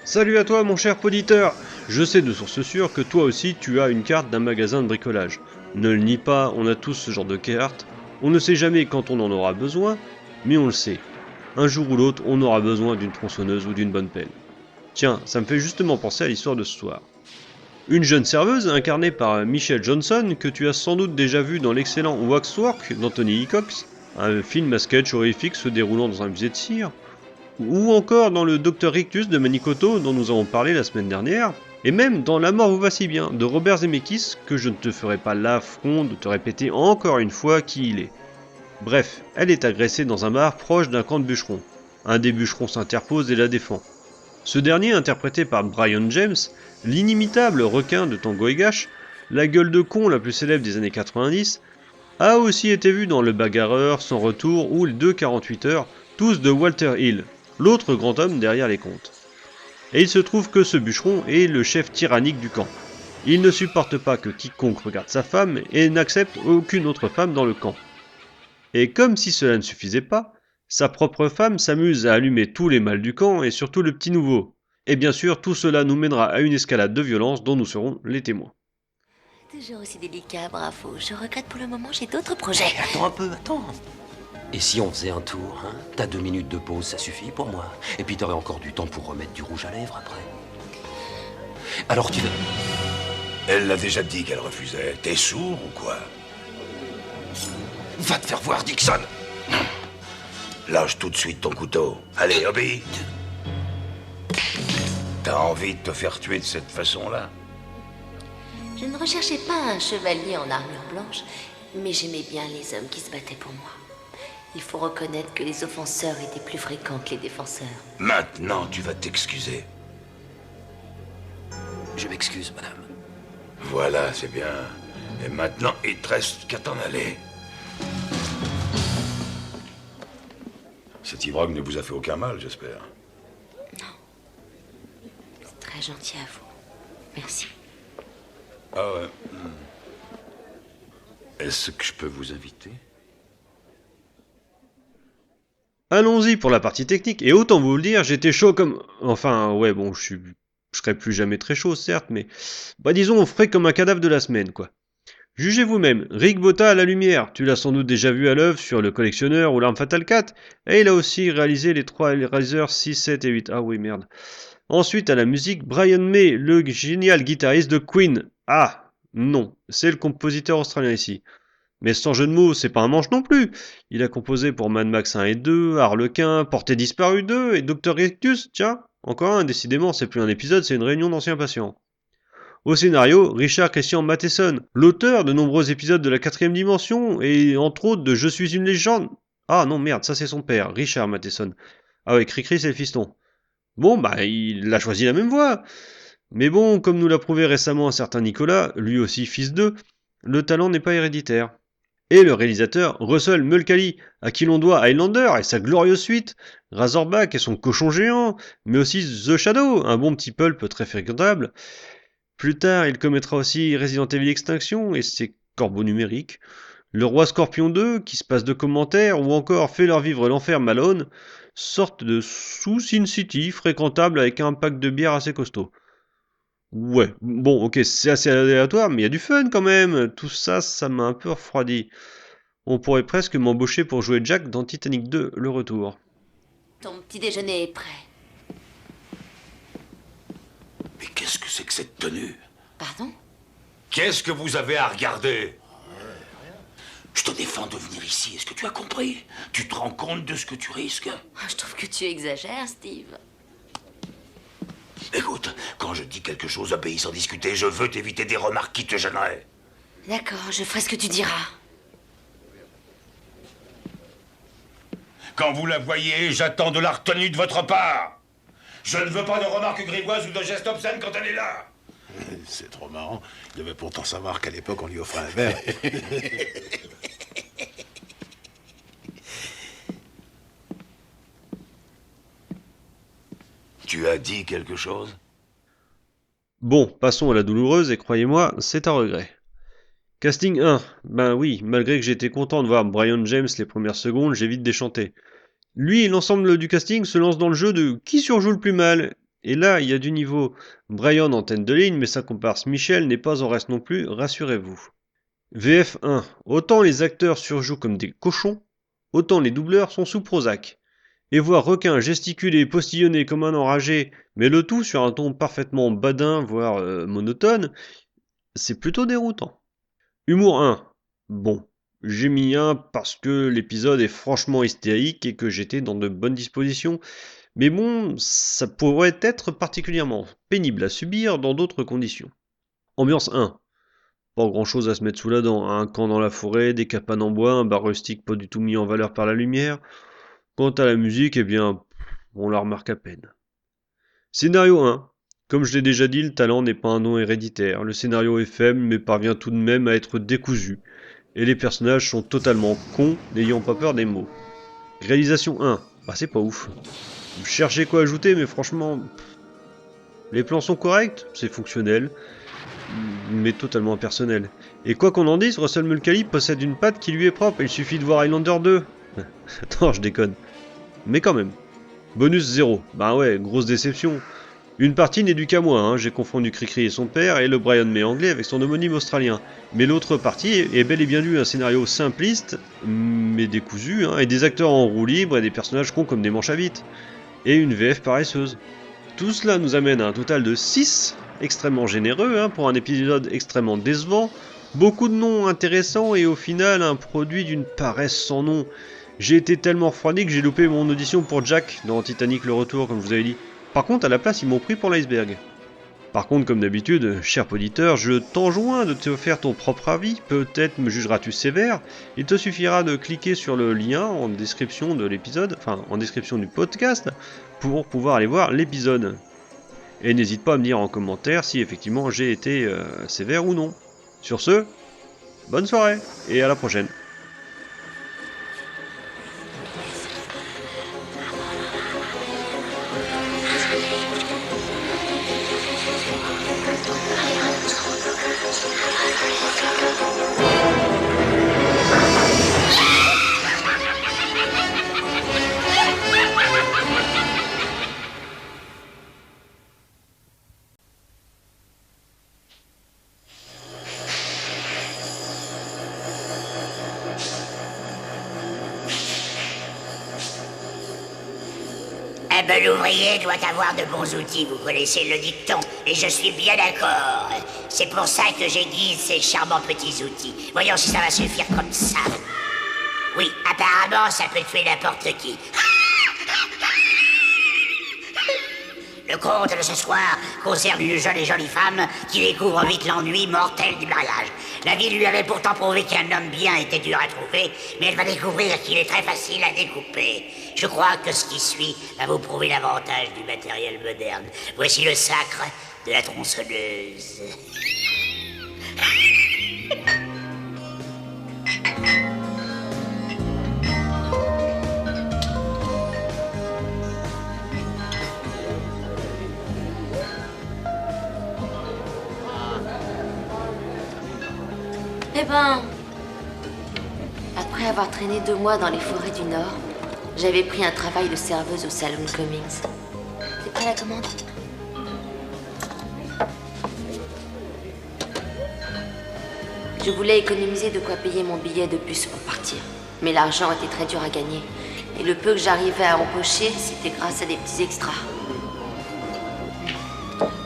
Salut à toi mon cher poditeur. Je sais de source sûre que toi aussi tu as une carte d'un magasin de bricolage. Ne le nie pas, on a tous ce genre de carte. On ne sait jamais quand on en aura besoin, mais on le sait. Un jour ou l'autre, on aura besoin d'une tronçonneuse ou d'une bonne pelle. Tiens, ça me fait justement penser à l'histoire de ce soir. Une jeune serveuse incarnée par Michelle Johnson que tu as sans doute déjà vue dans l'excellent Waxwork d'Anthony Hickox, un film à sketch horrifique se déroulant dans un musée de cire, ou encore dans le Docteur Rictus de Manicoto dont nous avons parlé la semaine dernière, et même dans La mort vous va si bien de Robert Zemeckis que je ne te ferai pas l'affront de te répéter encore une fois qui il est. Bref, elle est agressée dans un bar proche d'un camp de bûcherons. Un des bûcherons s'interpose et la défend. Ce dernier, interprété par Brian James, l'inimitable requin de Tango et Gash, la gueule de con la plus célèbre des années 90, a aussi été vu dans Le Bagarreur, Sans Retour ou Les 2,48 heures, tous de Walter Hill, l'autre grand homme derrière les comptes. Et il se trouve que ce bûcheron est le chef tyrannique du camp. Il ne supporte pas que quiconque regarde sa femme et n'accepte aucune autre femme dans le camp. Et comme si cela ne suffisait pas, sa propre femme s'amuse à allumer tous les mâles du camp et surtout le petit nouveau. Et bien sûr, tout cela nous mènera à une escalade de violence dont nous serons les témoins. Toujours aussi délicat, bravo. Je regrette pour le moment, j'ai d'autres projets. Attends un peu, attends. Et si on faisait un tour, hein? T'as 2 minutes de pause, ça suffit pour moi. Et puis t'aurais encore du temps pour remettre du rouge à lèvres après. Alors tu veux... Elle l'a déjà dit qu'elle refusait. T'es sourd ou quoi? Va te faire voir, Dixon. Lâche tout de suite ton couteau. Allez, obéis. T'as envie de te faire tuer de cette façon-là? Je ne recherchais pas un chevalier en armure blanche, mais j'aimais bien les hommes qui se battaient pour moi. Il faut reconnaître que les offenseurs étaient plus fréquents que les défenseurs. Maintenant, tu vas t'excuser. Je m'excuse, madame. Voilà, c'est bien. Et maintenant, il te reste qu'à t'en aller. Cet ivrogne ne vous a fait aucun mal, j'espère. C'est très gentil à vous. Merci. Ah ouais. Est-ce que je peux vous inviter? Allons-y pour la partie technique, et autant vous le dire, j'étais chaud comme... Enfin, ouais, bon, je serai plus jamais très chaud, certes, mais... Bah disons, frais comme un cadavre de la semaine, quoi. Jugez vous-même, Rick Botta à la lumière, tu l'as sans doute déjà vu à l'œuvre sur Le Collectionneur ou L'Arme Fatale 4, et il a aussi réalisé les 3 Hellraiser 6, 7 et 8. Ah oui, merde. Ensuite, à la musique, Brian May, le génial guitariste de Queen. Ah, non, c'est le compositeur australien ici. Mais sans jeu de mots, c'est pas un manche non plus. Il a composé pour Mad Max 1 et 2, Harlequin, Portée disparue 2 et Dr. Rictus, tiens, encore un, décidément, c'est plus un épisode, c'est une réunion d'anciens patients. Au scénario, Richard Christian Matheson, l'auteur de nombreux épisodes de la quatrième dimension et entre autres de Je suis une légende. Ah non, merde, ça c'est son père, Richard Matheson. Ah ouais, Cricri c'est le fiston. Bon, bah il a choisi la même voie. Mais bon, comme nous l'a prouvé récemment un certain Nicolas, lui aussi fils d'eux, le talent n'est pas héréditaire. Et le réalisateur Russell Mulcahy, à qui l'on doit Highlander et sa glorieuse suite, Razorback et son cochon géant, mais aussi The Shadow, un bon petit pulp très fréquentable. Plus tard, il commettra aussi Resident Evil Extinction et ses corbeaux numériques, Le Roi Scorpion 2, qui se passe de commentaires, ou encore Fait leur vivre l'enfer Malone, sorte de sous-Sin City fréquentable avec un pack de bière assez costaud. Ouais, bon, ok, c'est assez aléatoire, mais il y a du fun quand même. Tout ça, ça m'a un peu refroidi. On pourrait presque m'embaucher pour jouer Jack dans Titanic 2, le retour. Ton petit déjeuner est prêt. Mais qu'est-ce que c'est que cette tenue? Pardon? Qu'est-ce que vous avez à regarder? Je te défends de venir ici, est-ce que tu as compris? Tu te rends compte de ce que tu risques? Oh, je trouve que tu exagères, Steve. Écoute, quand je dis quelque chose, obéis sans discuter, je veux t'éviter des remarques qui te gêneraient. D'accord, je ferai ce que tu diras. Quand vous la voyez, j'attends de la retenue de votre part. Je ne veux pas de remarques grivoises ou de gestes obscènes quand elle est là. C'est trop marrant. Il devait pourtant savoir qu'à l'époque, on lui offrait un verre. Tu as dit quelque chose? Bon, passons à la douloureuse, et croyez-moi, c'est un regret. Casting 1. Ben oui, malgré que j'étais content de voir Brian James les premières secondes, j'ai vite déchanté. Lui et l'ensemble du casting se lancent dans le jeu de qui surjoue le plus mal, Et là, il y a du niveau. Brian en tête de ligne, mais sa comparse Michel n'est pas en reste non plus, rassurez-vous. VF 1. Autant les acteurs surjouent comme des cochons, autant les doubleurs sont sous Prozac. Et voir requin gesticuler et postillonner comme un enragé, mais le tout sur un ton parfaitement badin, voire monotone, c'est plutôt déroutant. Humour 1. Bon, j'ai mis 1 parce que l'épisode est franchement hystérique et que j'étais dans de bonnes dispositions, mais bon, ça pourrait être particulièrement pénible à subir dans d'autres conditions. Ambiance 1. Pas grand chose à se mettre sous la dent, un camp dans la forêt, des cabanes en bois, un bar rustique pas du tout mis en valeur par la lumière. Quant à la musique, eh bien, on la remarque à peine. Scénario 1. Comme je l'ai déjà dit, le talent n'est pas un don héréditaire. Le scénario est faible, mais parvient tout de même à être décousu. Et les personnages sont totalement cons, n'ayant pas peur des mots. Réalisation 1. Bah c'est pas ouf. Je cherchais quoi ajouter, mais franchement... Les plans sont corrects, c'est fonctionnel, mais totalement impersonnel. Et quoi qu'on en dise, Russell Mulcahy possède une patte qui lui est propre, il suffit de voir Highlander 2. Attends, je déconne. Mais quand même. Bonus 0. Bah ouais, grosse déception. Une partie n'est due qu'à moi, hein. J'ai confondu Cricri et son père et le Brian May anglais avec son homonyme australien. Mais l'autre partie est bel et bien due à un scénario simpliste, mais décousu, hein, et des acteurs en roue libre et des personnages cons comme des manches à vite. Et une VF paresseuse. Tout cela nous amène à un total de 6, extrêmement généreux, hein, pour un épisode extrêmement décevant, beaucoup de noms intéressants et au final un produit d'une paresse sans nom. J'ai été tellement refroidi que j'ai loupé mon audition pour Jack dans Titanic le retour, comme je vous avais dit. Par contre, à la place, ils m'ont pris pour l'iceberg. Par contre, comme d'habitude, cher auditeur, je t'enjoins de te faire ton propre avis, peut-être me jugeras-tu sévère, il te suffira de cliquer sur le lien en description de l'épisode, enfin en description du podcast, pour pouvoir aller voir l'épisode. Et n'hésite pas à me dire en commentaire si effectivement j'ai été sévère ou non. Sur ce, bonne soirée, et à la prochaine. Un bel ouvrier doit avoir de bons outils, vous connaissez le dicton, et je suis bien d'accord. C'est pour ça que j'aiguise ces charmants petits outils. Voyons si ça va suffire comme ça. Oui, apparemment, ça peut tuer n'importe qui. Le conte de ce soir concerne une jeune et jolie femme qui découvre vite l'ennui mortel du mariage. La vie lui avait pourtant prouvé qu'un homme bien était dur à trouver, mais elle va découvrir qu'il est très facile à découper. Je crois que ce qui suit va vous prouver l'avantage du matériel moderne. Voici le sacre de la tronçonneuse. Eh ben, après avoir traîné 2 mois dans les forêts du Nord, j'avais pris un travail de serveuse au Saloon Cummings. T'es prêt à la commande? Je voulais économiser de quoi payer mon billet de bus pour partir. Mais l'argent était très dur à gagner. Et le peu que j'arrivais à empocher, c'était grâce à des petits extras.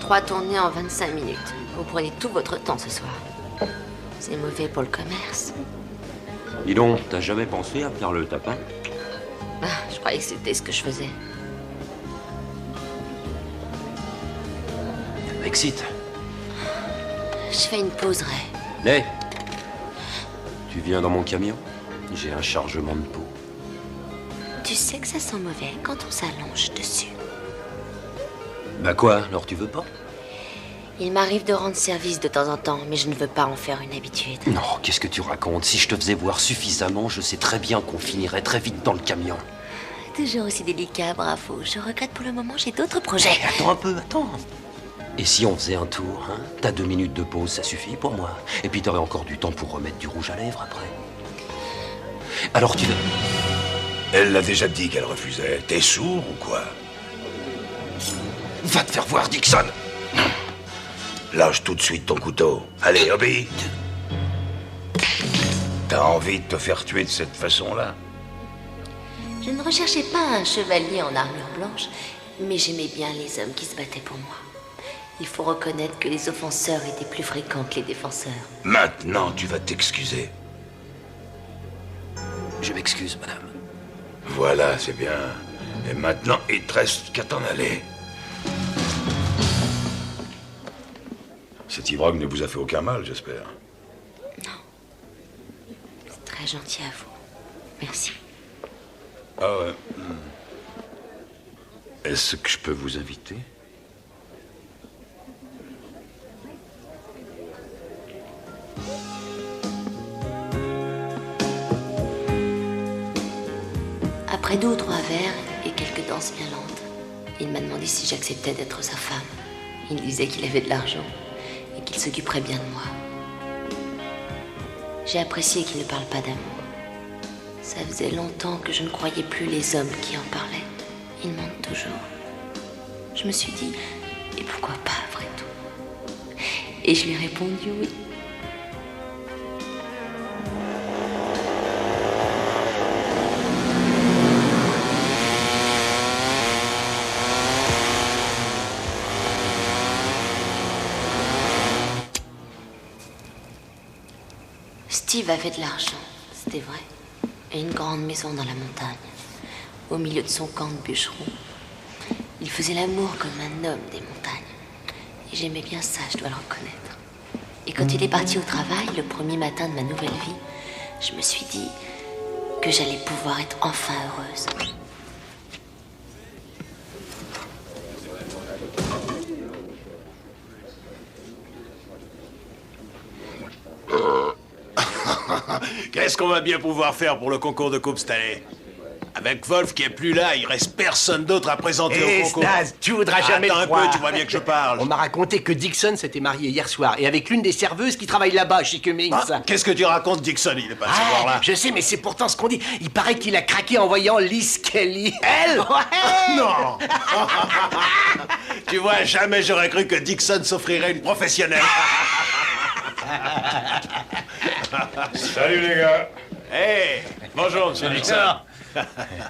3 tournées en 25 minutes. Vous prenez tout votre temps ce soir. C'est mauvais pour le commerce. Dis donc, t'as jamais pensé à faire le tapin? Ah, je croyais que c'était ce que je faisais. Ça m'excite. Je fais une pause, Ray. Hey, tu viens dans mon camion? J'ai un chargement de peau. Tu sais que ça sent mauvais quand on s'allonge dessus. Bah quoi, alors tu veux pas? Il m'arrive de rendre service de temps en temps, mais je ne veux pas en faire une habitude. Non, qu'est-ce que tu racontes? Si je te faisais voir suffisamment, je sais très bien qu'on finirait très vite dans le camion. Toujours aussi délicat, bravo. Je regrette pour le moment, j'ai d'autres projets. Hey, attends un peu, attends. Et si on faisait un tour, hein? T'as 2 minutes de pause, ça suffit pour moi. Et puis t'aurais encore du temps pour remettre du rouge à lèvres après. Alors tu veux... Elle l'a déjà dit qu'elle refusait. T'es sourd ou quoi? Va te faire voir, Dixon. Lâche tout de suite ton couteau. Allez, obéis. T'as envie de te faire tuer de cette façon-là? Je ne recherchais pas un chevalier en armure blanche, mais j'aimais bien les hommes qui se battaient pour moi. Il faut reconnaître que les offenseurs étaient plus fréquents que les défenseurs. Maintenant, tu vas t'excuser. Je m'excuse, madame. Voilà, c'est bien. Et maintenant, il te reste qu'à t'en aller. Cet ivrogne ne vous a fait aucun mal, j'espère. C'est très gentil à vous. Merci. Ah ouais. Est-ce que je peux vous inviter? Après 2 ou 3 verres et quelques danses bien lentes, il m'a demandé si j'acceptais d'être sa femme. Il disait qu'il avait de l'argent et qu'il s'occuperait bien de moi. J'ai apprécié qu'il ne parle pas d'amour. Ça faisait longtemps que je ne croyais plus les hommes qui en parlaient. Ils mentent toujours. Je me suis dit, et pourquoi pas après tout? Et je lui ai répondu oui. Steve avait de l'argent, c'était vrai, et une grande maison dans la montagne, au milieu de son camp de bûcherons. Il faisait l'amour comme un homme des montagnes, et j'aimais bien ça, je dois le reconnaître. Et quand il est parti au travail, le premier matin de ma nouvelle vie, je me suis dit que j'allais pouvoir être enfin heureuse. Qu'est-ce qu'on va bien pouvoir faire pour le concours de coupe cette année? Avec Wolf qui est plus là, il reste personne d'autre à présenter au concours. Stas, tu voudras jamais Attends le un croire. peu, tu vois bien que je parle. On m'a raconté que Dixon s'était marié hier soir et avec l'une des serveuses qui travaille là-bas chez Cummings. Ah, qu'est-ce que tu racontes, Dixon? Il est pas de ce Ah, là. je sais, mais c'est pourtant ce qu'on dit. Il paraît qu'il a craqué en voyant Liz Kelly. Elle? Ouais. Non. Tu vois, jamais j'aurais cru que Dixon s'offrirait une professionnelle. Salut les gars. Hey, bonjour, monsieur Dixon.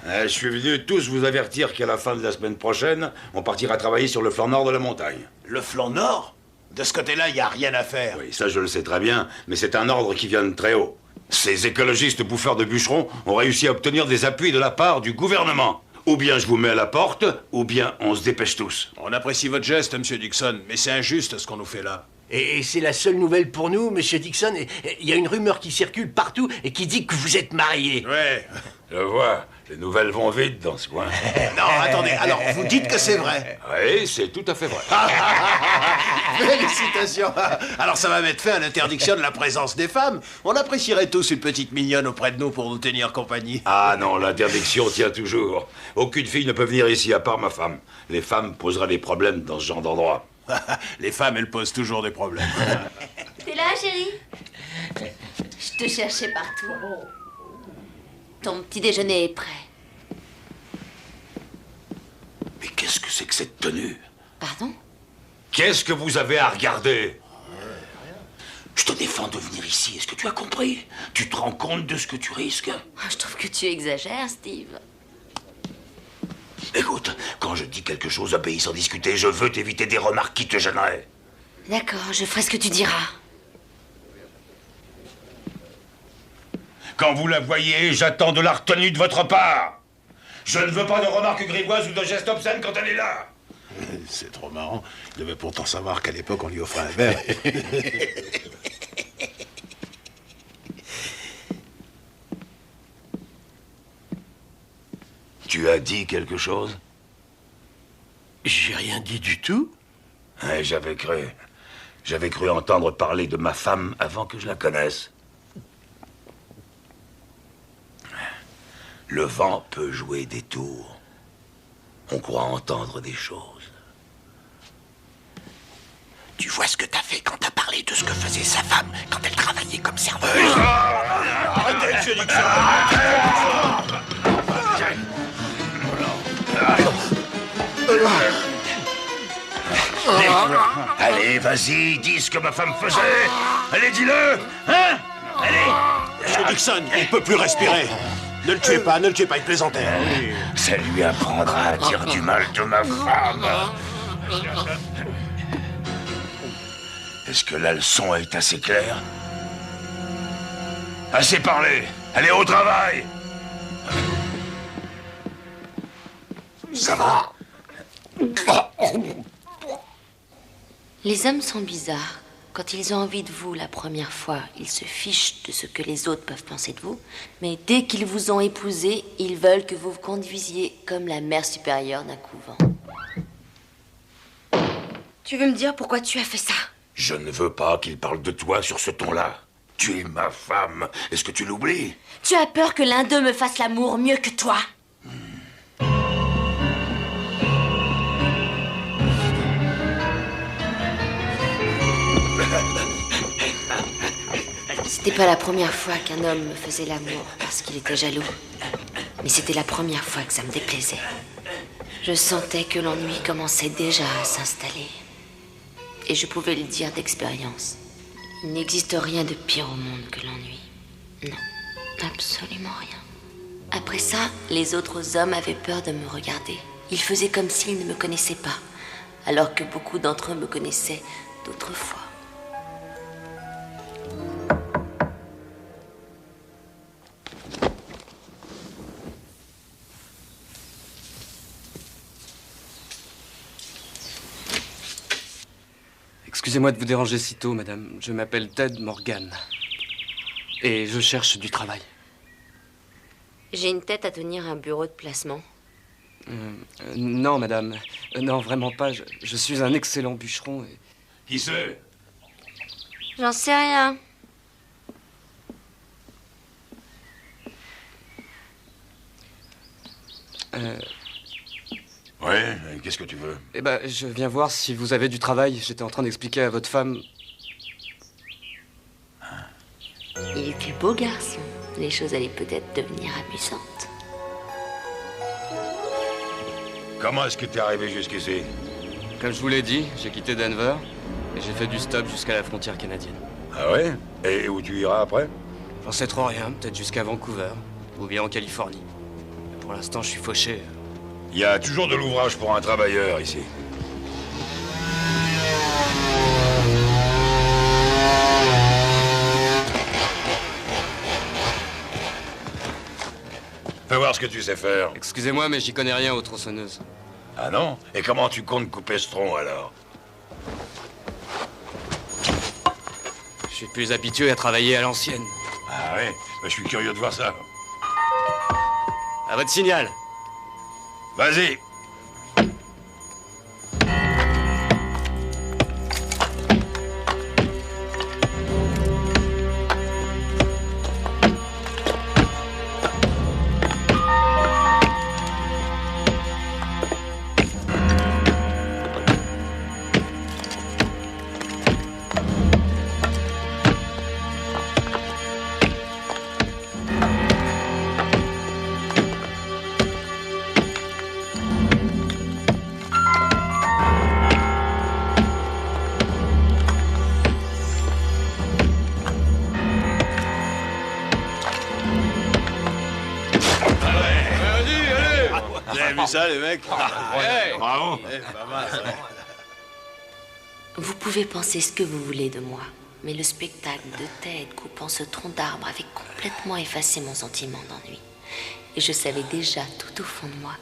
Je suis venu tous vous avertir qu'à la fin de la semaine prochaine, on partira travailler sur le flanc nord de la montagne. Le flanc nord? De ce côté-là, il n'y a rien à faire. Oui, ça je le sais très bien, mais c'est un ordre qui vient de très haut. Ces écologistes bouffeurs de bûcherons ont réussi à obtenir des appuis de la part du gouvernement. Ou bien je vous mets à la porte, ou bien on se dépêche tous. On apprécie votre geste, monsieur Dixon, mais c'est injuste ce qu'on nous fait là. Et c'est la seule nouvelle pour nous, monsieur Dixon. Et il y a une rumeur qui circule partout et qui dit que vous êtes marié. Ouais. Je vois, les nouvelles vont vite dans ce coin. Non, attendez, alors vous dites que c'est vrai. Oui, c'est tout à fait vrai. Félicitations. Alors ça va mettre fin à l'interdiction de la présence des femmes. On apprécierait tous une petite mignonne auprès de nous pour nous tenir compagnie. Ah non, l'interdiction tient toujours. Aucune fille ne peut venir ici à part ma femme. Les femmes poseraient des problèmes dans ce genre d'endroit. Les femmes, elles posent toujours des problèmes. T'es là, chérie? Je te cherchais partout. Ton petit déjeuner est prêt. Mais qu'est-ce que c'est que cette tenue? Pardon? Qu'est-ce que vous avez à regarder? Je te défends de venir ici, est-ce que tu as compris? Tu te rends compte de ce que tu risques? Je trouve que tu exagères, Steve. Écoute, quand je dis quelque chose, obéis sans discuter, je veux t'éviter des remarques qui te gêneraient. D'accord, je ferai ce que tu diras. Quand vous la voyez, j'attends de la retenue de votre part. Je ne veux pas de remarques grivoises ou de gestes obscènes quand elle est là. C'est trop marrant. Il devait pourtant savoir qu'à l'époque, on lui offrait un verre. Tu as dit quelque chose? J'ai rien dit du tout. Ouais, j'avais cru. J'avais cru entendre parler de ma femme avant que je la connaisse. Le vent peut jouer des tours. On croit entendre des choses. Tu vois ce que t'as fait quand t'as parlé de ce que faisait sa femme quand elle travaillait comme serveuse. Arrêtez, monsieur Dixon. Allez, vas-y, dis ce que ma femme faisait. Allez, dis-le. Hein? Allez. Monsieur Dixon, il peut plus respirer. Ne le tuez pas, il plaisantait. Ça lui apprendra à dire du mal de ma femme. Est-ce que la leçon est assez claire? Assez parlé. Allez au travail. Ça va? Les hommes sont bizarres. Quand ils ont envie de vous la première fois, ils se fichent de ce que les autres peuvent penser de vous. Mais dès qu'ils vous ont épousé, ils veulent que vous vous conduisiez comme la mère supérieure d'un couvent. Tu veux me dire pourquoi tu as fait ça? Je ne veux pas qu'il parle de toi sur ce ton-là. Tu es ma femme. Est-ce que tu l'oublies? Tu as peur que l'un d'eux me fasse l'amour mieux que toi? C'était pas la première fois qu'un homme me faisait l'amour parce qu'il était jaloux. Mais c'était la première fois que ça me déplaisait. Je sentais que l'ennui commençait déjà à s'installer. Et je pouvais le dire d'expérience. Il n'existe rien de pire au monde que l'ennui. Non, absolument rien. Après ça, les autres hommes avaient peur de me regarder. Ils faisaient comme s'ils ne me connaissaient pas, alors que beaucoup d'entre eux me connaissaient d'autrefois. Excusez-moi de vous déranger si tôt, madame. Je m'appelle Ted Morgan. Et je cherche du travail. J'ai une tête à tenir un bureau de placement. Non, madame. Non, vraiment pas. Je suis un excellent bûcheron. Et... Qui c'est? J'en sais rien. Ouais, qu'est-ce que tu veux? Eh ben, je viens voir si vous avez du travail. J'étais en train d'expliquer à votre femme... Il était beau garçon. Les choses allaient peut-être devenir amusantes. Comment est-ce que t'es arrivé jusqu'ici? Comme je vous l'ai dit, j'ai quitté Denver et j'ai fait du stop jusqu'à la frontière canadienne. Ah ouais? Et où tu iras après? J'en sais trop rien, peut-être jusqu'à Vancouver ou bien en Californie. Pour l'instant, je suis fauché. Il y a toujours de l'ouvrage pour un travailleur ici. Fais voir ce que tu sais faire. Excusez-moi, mais j'y connais rien aux tronçonneuses. Ah non? Et comment tu comptes couper ce tronc alors? Je suis plus habitué à travailler à l'ancienne. Ah ouais? Je suis curieux de voir ça. À votre signal. Vas-y. Ça, les mecs. Bravo. Pas mal, ça. Vous pouvez penser ce que vous voulez de moi, mais le spectacle de Ted coupant ce tronc d'arbre avait complètement effacé mon sentiment d'ennui. Et je savais déjà, tout au fond de moi,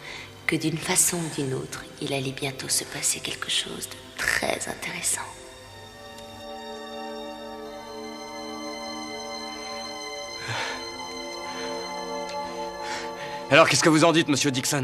que d'une façon ou d'une autre, il allait bientôt se passer quelque chose de très intéressant. Alors, qu'est-ce que vous en dites, monsieur Dixon?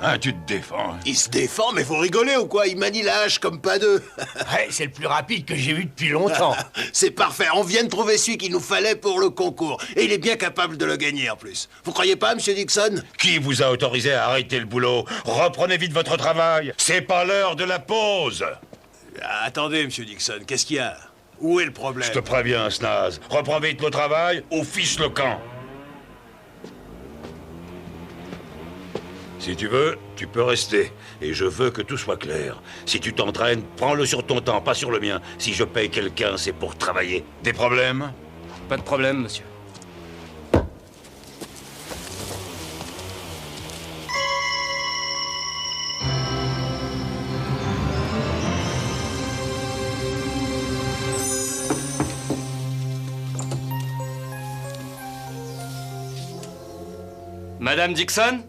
Ah, tu te défends. Il se défend, mais vous rigolez ou quoi? Il manie la hache comme pas deux. Ouais, c'est le plus rapide que j'ai vu depuis longtemps. C'est parfait, on vient de trouver celui qu'il nous fallait pour le concours. Et il est bien capable de le gagner en plus. Vous croyez pas, monsieur Dixon? Qui vous a autorisé à arrêter le boulot? Reprenez vite votre travail. C'est pas l'heure de la pause. Attendez, monsieur Dixon, qu'est-ce qu'il y a? Où est le problème? Je te préviens, Snaz. Reprends vite le travail ou fiche le camp. Si tu veux, tu peux rester. Et je veux que tout soit clair. Si tu t'entraînes, prends-le sur ton temps, pas sur le mien. Si je paye quelqu'un, c'est pour travailler. Des problèmes? Pas de problème, monsieur. Madame Dixon?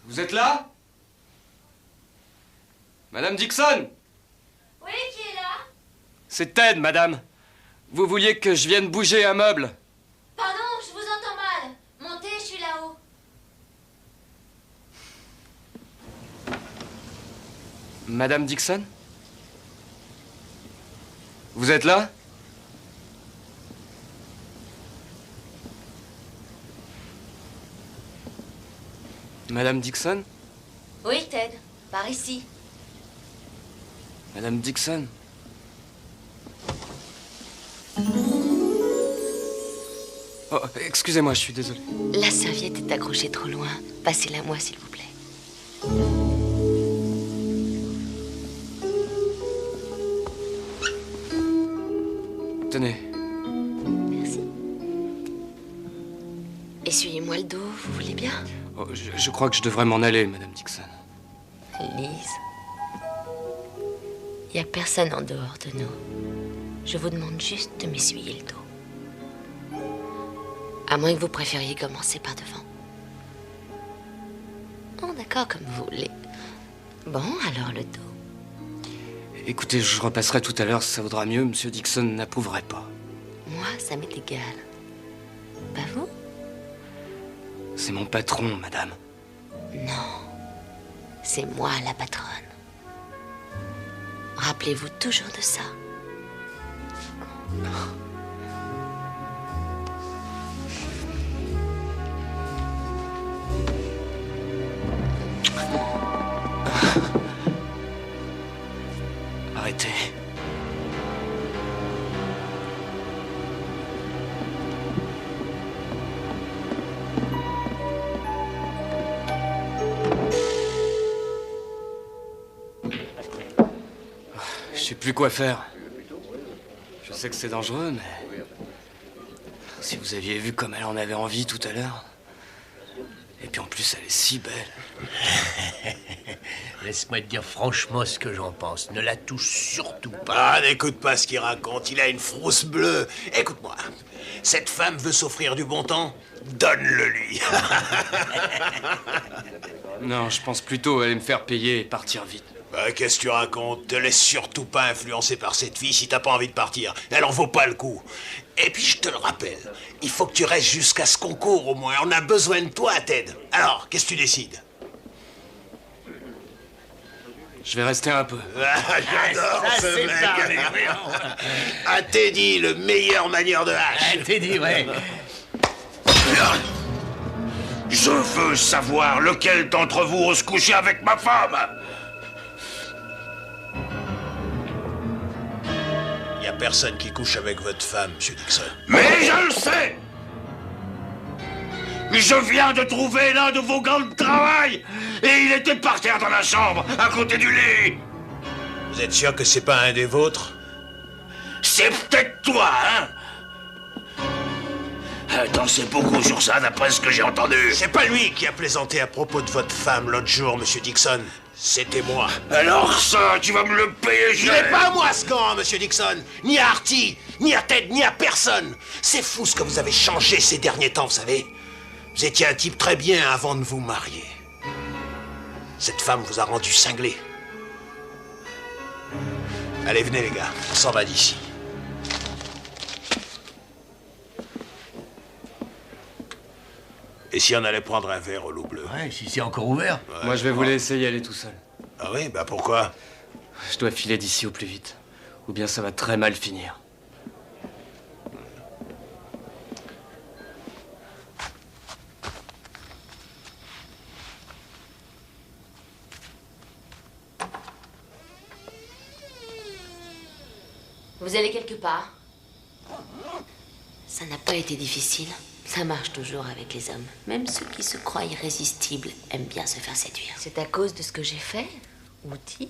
Vous êtes là? Madame Dixon? Oui, qui est là? C'est Ted, madame. Vous vouliez que je vienne bouger un meuble? Pardon, je vous entends mal. Montez, je suis là-haut. Madame Dixon? Vous êtes là? Madame Dixon? Oui, Ted, par ici. Madame Dixon? Oh, excusez-moi, je suis désolé. La serviette est accrochée trop loin. Passez-la moi, s'il vous plaît. Tenez. Merci. Essuyez-moi le dos, vous voulez bien? Oh, je crois que je devrais m'en aller, Madame Dixon. Lise. Il n'y a personne en dehors de nous. Je vous demande juste de m'essuyer le dos. À moins que vous préfériez commencer par devant. Oh, d'accord, comme vous voulez. Bon, alors le dos. Écoutez, je repasserai tout à l'heure, ça vaudra mieux. Monsieur Dixon n'approuverait pas. Moi, ça m'est égal. Pas vous? C'est mon patron, madame. Non. C'est moi la patronne. Rappelez-vous toujours de ça. Arrêtez. Je sais plus quoi faire. Je sais que c'est dangereux, mais... Si vous aviez vu comme elle en avait envie tout à l'heure... Et puis en plus, elle est si belle. Laisse-moi te dire franchement ce que j'en pense. Ne la touche surtout pas. Ah, n'écoute pas ce qu'il raconte, il a une frousse bleue. Écoute-moi, cette femme veut s'offrir du bon temps, donne-le lui. Non, je pense plutôt aller me faire payer et partir vite. Qu'est-ce que tu racontes? Te laisse surtout pas influencer par cette fille si t'as pas envie de partir. Elle en vaut pas le coup. Et puis je te le rappelle, il faut que tu restes jusqu'à ce concours au moins. On a besoin de toi, Ted. Alors, qu'est-ce que tu décides? Je vais rester un peu. J'adore ça, ce c'est mec. parlé. Ah, Teddy, le meilleur manieur de hache. T'es dit, ouais. Je veux savoir lequel d'entre vous ose coucher avec ma femme. Il y a personne qui couche avec votre femme, Monsieur Dixon. Mais je le sais. Je viens de trouver l'un de vos gants de travail et il était par terre dans la chambre, à côté du lit. Vous êtes sûr que c'est pas un des vôtres? C'est peut-être toi, hein? T'en sais beaucoup sur ça, d'après ce que j'ai entendu. C'est pas lui qui a plaisanté à propos de votre femme l'autre jour, Monsieur Dixon. C'était moi. Alors ça, tu vas me le payer, Il n'est pas à moi ce gant, Monsieur Dixon. Ni à Artie, ni à Ted, ni à personne. C'est fou ce que vous avez changé ces derniers temps, vous savez. Vous étiez un type très bien avant de vous marier. Cette femme vous a rendu cinglé. Allez, venez les gars, on s'en va d'ici. Et si on allait prendre un verre au loup bleu? Ouais, si c'est encore ouvert. Moi, je vais vous laisser y aller tout seul. Ah oui, bah pourquoi? Je dois filer d'ici au plus vite. Ou bien ça va très mal finir. Vous allez quelque part? Ça n'a pas été difficile. Ça marche toujours avec les hommes. Même ceux qui se croient irrésistibles aiment bien se faire séduire. C'est à cause de ce que j'ai fait ou dit?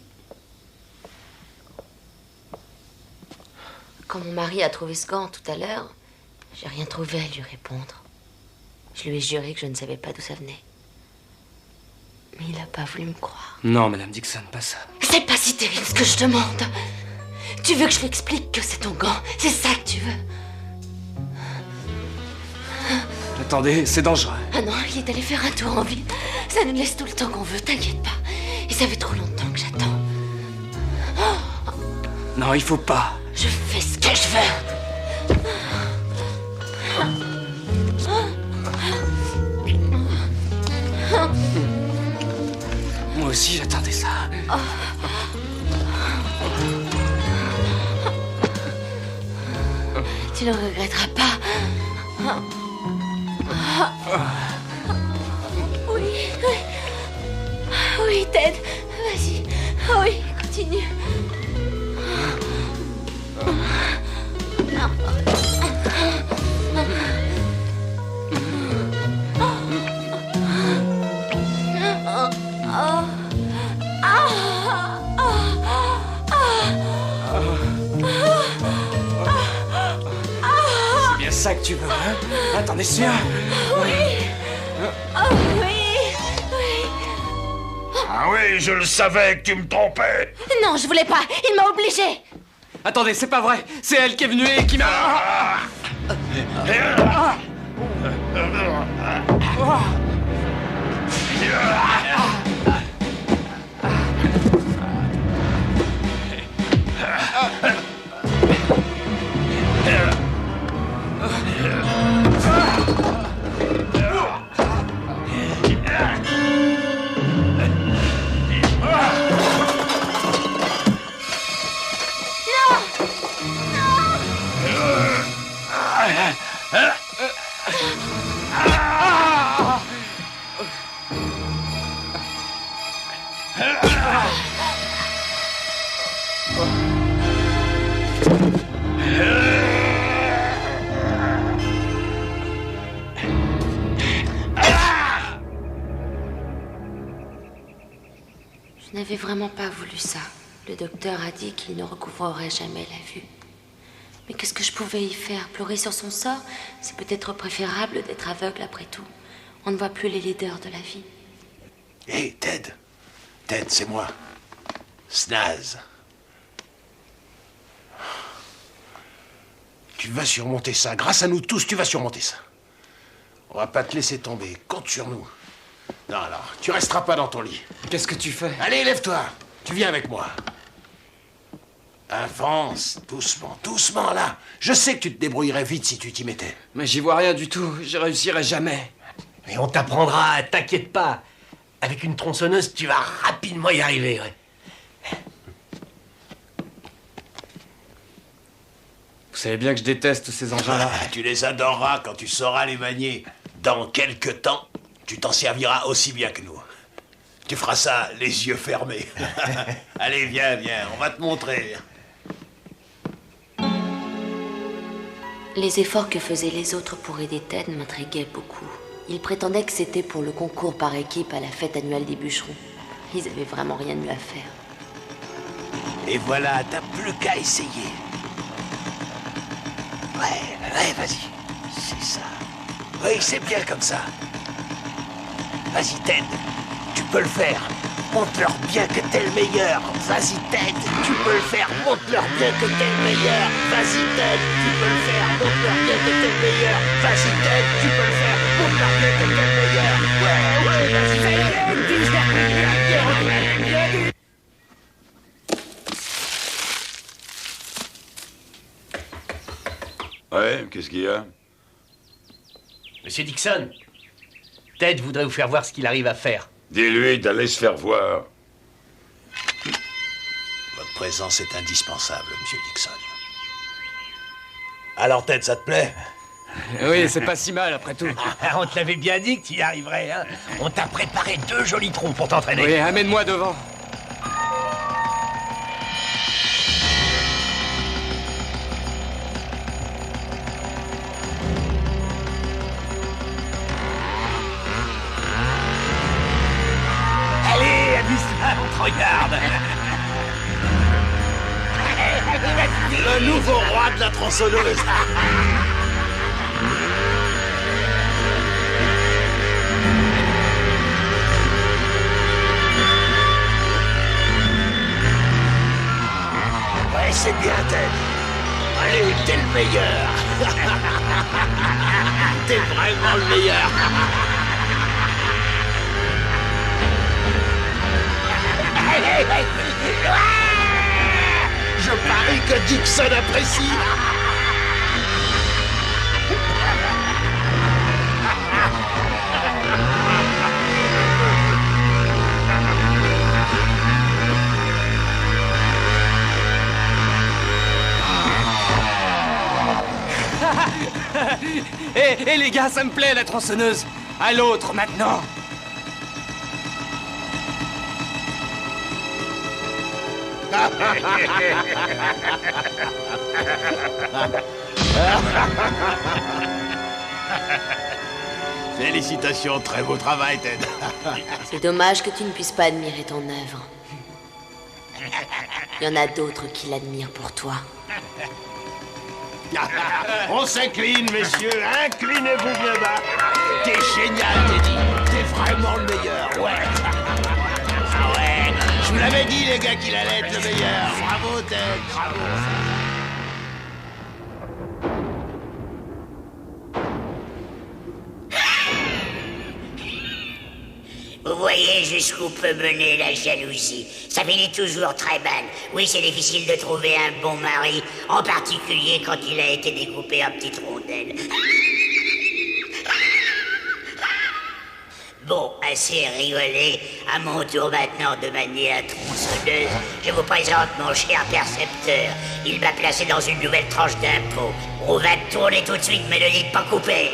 Quand mon mari a trouvé ce gant tout à l'heure, j'ai rien trouvé à lui répondre. Je lui ai juré que je ne savais pas d'où ça venait. Mais il n'a pas voulu me croire. Non, Madame Dixon, pas ça. C'est pas si terrible ce que je demande. Tu veux que je lui explique que c'est ton gant? C'est ça que tu veux? Attendez, c'est dangereux. Ah non, il est allé faire un tour en ville. Ça nous laisse tout le temps qu'on veut, t'inquiète pas. Et ça fait trop longtemps que j'attends. Non, il faut pas. Je fais ce que je veux. Moi aussi, j'attendais ça. Tu ne regretteras pas. Oui, oui. Oui, Ted, vas-y. Oui, continue. C'est bien ça que tu veux, hein? Ah, t'en es sûr? Oui. Oh, oui. Oui. Ah oui, je le savais que tu me trompais. Non, je voulais pas. Il m'a obligé. Attendez, c'est pas vrai. C'est elle qui est venue et qui m'a... Je n'avais vraiment pas voulu ça. Le docteur a dit qu'il ne recouvrerait jamais la vue. Mais qu'est-ce que je pouvais y faire? Pleurer sur son sort? C'est peut-être préférable d'être aveugle après tout. On ne voit plus les leaders de la vie. Hé, Ted. Ted, c'est moi. Snaz. Tu vas surmonter ça. Grâce à nous tous, tu vas surmonter ça. On va pas te laisser tomber. Compte sur nous. Non, alors, tu resteras pas dans ton lit. Qu'est-ce que tu fais? Allez, lève-toi. Tu viens avec moi. Avance, doucement, doucement, là. Je sais que tu te débrouillerais vite si tu t'y mettais. Mais j'y vois rien du tout. Je réussirai jamais. Et on t'apprendra, t'inquiète pas. Avec une tronçonneuse, tu vas rapidement y arriver. Ouais. Vous savez bien que je déteste ces engins-là. Ah, tu les adoreras quand tu sauras les manier. Dans quelques temps, tu t'en serviras aussi bien que nous. Tu feras ça les yeux fermés. Allez, viens, viens, on va te montrer. Les efforts que faisaient les autres pour aider Ted m'intriguaient beaucoup. Ils prétendaient que c'était pour le concours par équipe à la fête annuelle des bûcherons. Ils avaient vraiment rien de mieux à faire. Et voilà, t'as plus qu'à essayer. Ouais, vas-y. C'est ça. Oui, c'est bien comme ça. Vas-y, Ted. Tu peux le faire. Montre-leur bien que t'es le meilleur. Vas-y, Ted. Tu peux le faire. Montre-leur bien que t'es le meilleur. Vas-y, Ted. Tu peux le faire. Montre-leur bien que t'es le meilleur. Vas-y, Ted. Tu peux le faire. Montre-leur bien que t'es le meilleur. Ouais, vas-y. Ouais, qu'est-ce qu'il y a? Monsieur Dixon, Ted voudrait vous faire voir ce qu'il arrive à faire. Dis-lui d'aller se faire voir. Votre présence est indispensable, monsieur Dixon. Alors, Ted, ça te plaît? Oui, c'est pas si mal après tout. On te l'avait bien dit que tu y arriverais, hein. On t'a préparé 2 jolis troncs pour t'entraîner. Oui, amène-moi devant. Regarde. Le nouveau roi de la tronçonneuse. Ouais, c'est bien, Ted. Allez, t'es le meilleur. T'es vraiment le meilleur. Je parie que Dixon apprécie. Eh les gars, ça me plaît la tronçonneuse. À l'autre maintenant. Félicitations, très beau travail, Ted. C'est dommage que tu ne puisses pas admirer ton œuvre. Il y en a d'autres qui l'admirent pour toi. On s'incline, messieurs. Inclinez-vous bien bas. T'es génial, Teddy. T'es vraiment le meilleur. Ouais. Ah ouais. Je vous l'avais dit, les gars, qu'il allait être le meilleur. Bravo, Ted. Bravo. Vous voyez jusqu'où peut mener la jalousie. Ça finit toujours très mal. Oui, c'est difficile de trouver un bon mari, en particulier quand il a été découpé en petites rondelles. Bon, assez rigolé. À mon tour maintenant de manier la tronçonneuse, je vous présente mon cher percepteur. Il m'a placé dans une nouvelle tranche d'impôt. On va tourner tout de suite, mais ne dites pas couper.